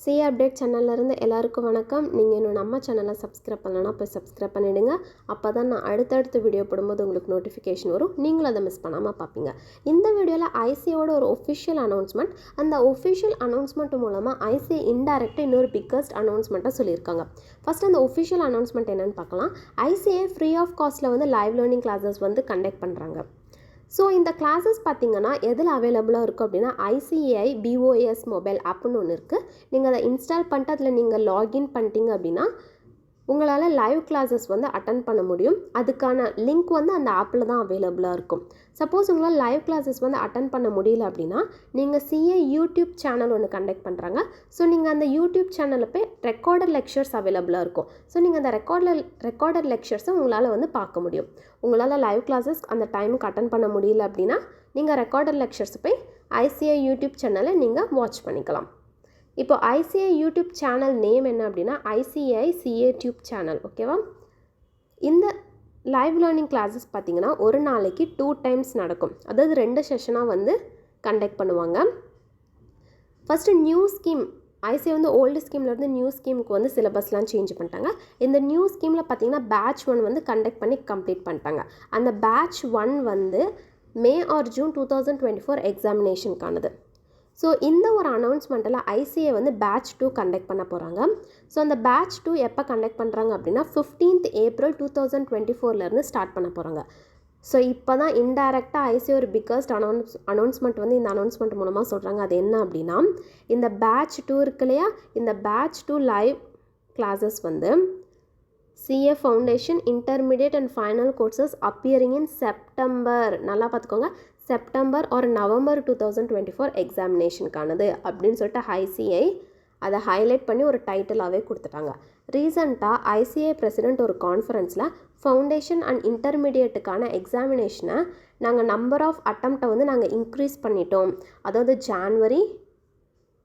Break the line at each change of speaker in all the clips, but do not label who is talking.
CA update சேனல்லேருந்து எல்லாருக்கும் வணக்கம். நீங்கள் இன்னும் நம்ம சேனலை சப்ஸ்கிரைப் பண்ணலன்னா போய் சப்ஸ்கிரைப் பண்ணிவிடுங்க. அப்போ தான் நான் அடுத்தடுத்த வீடியோ போடும்போது உங்களுக்கு நோட்டிஃபிகேஷன் வரும். நீங்களும் அதை மிஸ் பண்ணாமல் பார்ப்பீங்க. இந்த வீடியோவில் ஐசிஏவோட ஒரு ஒஃபிஷியல் அனௌன்ஸ்மெண்ட். அந்த ஒஃபிஷியல் அனௌன்ஸ்மெண்ட் மூலமாக ஐசிஏ இன்டைரக்டாக இன்னொரு பிக்கஸ்ட் அனௌன்ஸ்மெண்ட்டாக சொல்லியிருக்காங்க. ஃபஸ்ட் அந்த ஒஃபிஷியல் அனௌன்ஸ்மெண்ட் என்னென்னு பார்க்கலாம். ஐசிஏ ஃப்ரீ ஆஃப் காஸ்ட்டில் வந்து லைவ் லேர்னிங் கிளாஸஸ் வந்து கண்டக்ட் பண்ணுறாங்க. ஸோ இந்த கிளாஸஸ் பார்த்திங்கன்னா எதில் அவைலபிளாக இருக்கும் அப்படின்னா ஐசிஏஐ பிஓஎஸ் மொபைல் ஆப்னு ஒன்று இருக்குது. நீங்கள் அதை இன்ஸ்டால் பண்ணிட்டு அதில் நீங்கள் லாகின் பண்ணிட்டீங்க அப்படின்னா உங்களால் லைவ் கிளாஸஸ் வந்து அட்டன் பண்ண முடியும். அதுக்கான லிங்க் வந்து அந்த ஆப்பில் தான் அவைலபிளாக இருக்கும். சப்போஸ் உங்களால் லைவ் கிளாஸஸ் வந்து அட்டன் பண்ண முடியல அப்படின்னா நீங்கள் சிஏ யூடியூப் சேனல் ஒன்று கண்டக்ட் பண்ணுறாங்க. ஸோ நீங்கள் அந்த யூடியூப் சேனலில் போய் ரெக்கார்டட் லெக்சர்ஸ் அவைலபிளாக இருக்கும். ஸோ நீங்கள் அந்த ரெக்கார்டட் லெக்சர்ஸை உங்களால் வந்து பார்க்க முடியும். உங்களால் லைவ் கிளாஸஸ் அந்த டைமுக்கு அட்டன் பண்ண முடியல அப்படின்னா நீங்கள் ரெக்கார்டட் லெக்சர்ஸ் போய் ஐசிஏ யூடியூப் சேனலை நீங்கள் வாட்ச் பண்ணிக்கலாம். இப்போ ஐசிஏ யூடியூப் சேனல் நேம் என்ன அப்படின்னா ஐசிஏஐ சிஏ டியூப் சேனல். ஓகேவா? இந்த லைவ் லேர்னிங் கிளாஸஸ் பார்த்திங்கன்னா ஒரு நாளைக்கு 2 டைம்ஸ் நடக்கும். அதாவது 2 செஷனாக வந்து கண்டக்ட் பண்ணுவாங்க. ஃபஸ்ட்டு நியூ ஸ்கீம் ஐசிஏ வந்து ஓல்டு ஸ்கீம்லேருந்து நியூ ஸ்கீமுக்கு வந்து சிலபஸ்லாம் சேஞ்ச் பண்ணிட்டாங்க. இந்த நியூ ஸ்கீமில் பார்த்திங்கன்னா பேட்ச் 1 வந்து கண்டக்ட் பண்ணி கம்ப்ளீட் பண்ணிட்டாங்க. அந்த பேட்ச் 1 வந்து மே ஆர் ஜூன் 2024 எக்ஸாமினேஷனுக்கானது. ஸோ இந்த ஒரு அனௌன்ஸ்மெண்ட்டில் ஐசிஏ வந்து பேட்ச் 2 கண்டக்ட் பண்ண போகிறாங்க. ஸோ அந்த பேட்ச் 2 எப்போ கண்டக்ட் பண்ணுறாங்க அப்படின்னா 15th April 2024 ஸ்டார்ட் பண்ண போகிறாங்க. ஸோ இப்போ தான் இன்டைரக்டாக ஐசிஏ ஒரு பிக்கஸ்ட் அனௌன்ஸ்மெண்ட் வந்து இந்த அனௌன்ஸ்மெண்ட் மூலமாக சொல்கிறாங்க. அது என்ன அப்படின்னா இந்த பேட்ச் 2 இருக்கு இல்லையா, இந்த பேட்ச் 2 லைவ் கிளாஸஸ் வந்து CA foundation intermediate and final courses appearing in September, நல்லா பார்த்துக்கோங்க, செப்டம்பர் ஆர் நவம்பர் 2024 எக்ஸாமினேஷனுக்கானது அப்படின்னு சொல்லிட்டு ஐசிஐ அதை ஹைலைட் பண்ணி ஒரு டைட்டிலாகவே கொடுத்துட்டாங்க. ரீசண்டாக ஐசிஐ பிரசிடெண்ட் ஒரு கான்ஃபரன்ஸில் ஃபவுண்டேஷன் அண்ட் இன்டர்மீடியட்டுக்கான எக்ஸாமினேஷனை நாங்கள் நம்பர் ஆஃப் அட்டம்ப்டை வந்து நாங்கள் இன்க்ரீஸ் பண்ணிட்டோம். அதாவது ஜான்வரி,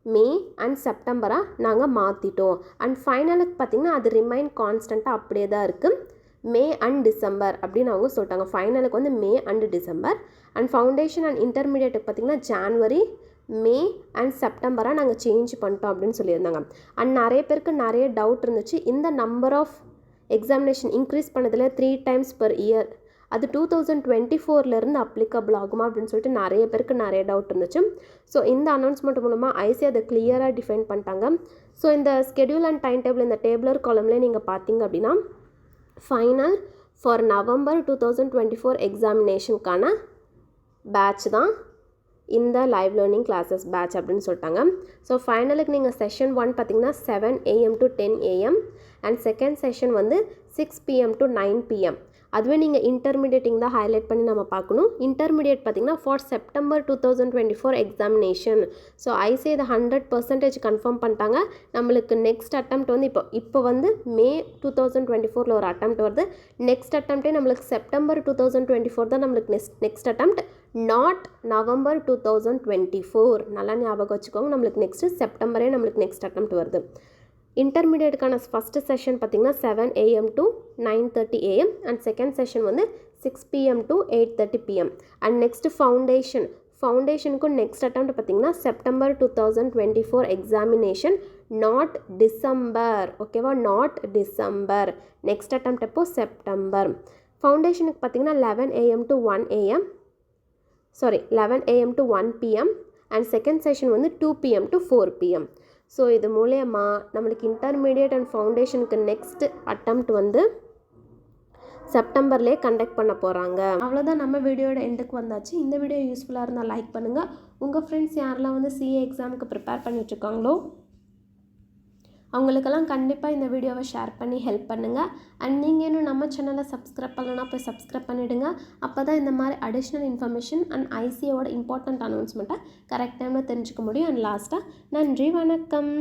மே அண்ட் செப்டம்பராக நாங்கள் மாற்றிட்டோம். அண்ட் ஃபைனலுக்கு பார்த்திங்கன்னா அது ரிமைன் கான்ஸ்டண்ட்டாக அப்படியே தான் இருக்குது. மே அண்ட் டிசம்பர் அப்படின்னு அவங்க சொல்லிட்டாங்க. ஃபைனலுக்கு வந்து May and December. And foundation and இன்டர்மீடியட்டுக்கு பார்த்திங்கன்னா ஜான்வரி, மே அண்ட் செப்டம்பராக நாங்கள் சேஞ்ச் பண்ணிட்டோம் அப்படின்னு சொல்லியிருந்தாங்க. அண்ட் நிறைய பேருக்கு நிறைய டவுட் இருந்துச்சு. இந்த நம்பர் ஆஃப் எக்ஸாமினேஷன் இன்க்ரீஸ் பண்ணதில் 3 times per year அது 2024 அப்ளிகபிள் ஆகுமா அப்படின்னு சொல்லிட்டு நிறைய பேருக்கு நிறைய டவுட் இருந்துச்சு. ஸோ இந்த அனௌன்ஸ்மெண்ட் மூலமாக ஐசிஏ அதை கிளியராக டிஃபைன் பண்ணிட்டாங்க. ஸோ இந்த ஸ்கெடியூல் அண்ட் டைம் டேபிள் இந்த டேபிளர் காலம்லேயே நீங்கள் பார்த்தீங்க அப்படின்னா ஃபைனல் ஃபார் நவம்பர் 2024 எக்ஸாமினேஷனுக்கான பேட்ச் தான் இந்த லைவ் லேர்னிங் கிளாஸஸ் பேட்ச் அப்படின்னு சொல்லிட்டாங்க. ஸோ ஃபைனலுக்கு நீங்கள் செஷன் 1 பார்த்திங்கன்னா 7 AM to 10 AM and second session வந்து 6 PM to 9 PM. அதுவே நீங்கள் இன்டர்மீடியட்டிங் தான் ஹைலைட் பண்ணி நம்ம பார்க்கணும். இன்டர்மீடியட் பார்த்திங்கன்னா for September 2024 examination. So ICA இதை 100% கன்ஃபார்ம் பண்ணிட்டாங்க. நம்மளுக்கு நெக்ஸ்ட் அட்டம்ப்ட் வந்து இப்போ வந்து மே 2024 ஒரு அட்டம்ப்ட் வருது. நெக்ஸ்ட் அட்டம்ப்டே நம்மளுக்கு செப்டம்பர் 2024 தான் நம்மளுக்கு நெக்ஸ்ட் அட்டம்ப்ட், நாட் நவம்பர் 2024. நல்லா ஞாபகம் வச்சுக்கோங்க. நம்மளுக்கு நெக்ஸ்ட்டு செப்டம்பரே நம்மளுக்கு நெக்ஸ்ட் அட்டம்ப்ட் வருது. இன்டர்மீடியட்டுக்கான ஃபஸ்ட்டு செஷன் பார்த்திங்கன்னா 7 AM to 9:30 AM and second session வந்து 6 PM to 8:30 PM. And next ஃபவுண்டேஷனுக்கும் நெக்ஸ்ட் அட்டம்ப்ட் பார்த்திங்கன்னா செப்டம்பர் 2024 எக்ஸாமினேஷன், நாட் டிசம்பர். ஓகேவா? Not December. நெக்ஸ்ட் அட்டம்ப்ட் எப்போ? செப்டம்பர். ஃபவுண்டேஷனுக்கு பார்த்திங்கன்னா 11 AM to 1 PM and second session வந்து 2 PM to 4 PM. ஸோ இது மூலயமா நம்மளுக்கு இன்டர்மீடியட் அண்ட் ஃபவுண்டேஷனுக்கு நெக்ஸ்ட் அட்டம்ப்ட் வந்து செப்டம்பர்லேயே கண்டக்ட் பண்ண போகிறாங்க. அவ்வளோதான், நம்ம வீடியோட எண்டுக்கு வந்தாச்சு. இந்த வீடியோ யூஸ்ஃபுல்லாக இருந்தால் லைக் பண்ணுங்கள். உங்கள் ஃப்ரெண்ட்ஸ் யாரெல்லாம் வந்து சிஏ எக்ஸாமுக்கு ப்ரிப்பேர் பண்ணிகிட்ருக்காங்களோ அவங்களுக்கெல்லாம் கண்டிப்பாக இந்த வீடியோவை ஷேர் பண்ணி ஹெல்ப் பண்ணுங்கள். அண்ட் நீங்கள் இன்னும் நம்ம சேனலை சப்ஸ்கிரைப் பண்ணலன்னா போய் சப்ஸ்கிரைப் பண்ணிவிடுங்க. அப்போ தான் இந்த மாதிரி அடிஷ்னல் இன்ஃபர்மேஷன் அண்ட் ஐசிஏவோட இம்பார்ட்டண்ட் அனௌன்ஸ்மெண்ட்டை கரெக்ட் டைமில் தெரிஞ்சுக்க முடியும். அண்ட் லாஸ்ட்டாக நன்றி, வணக்கம்.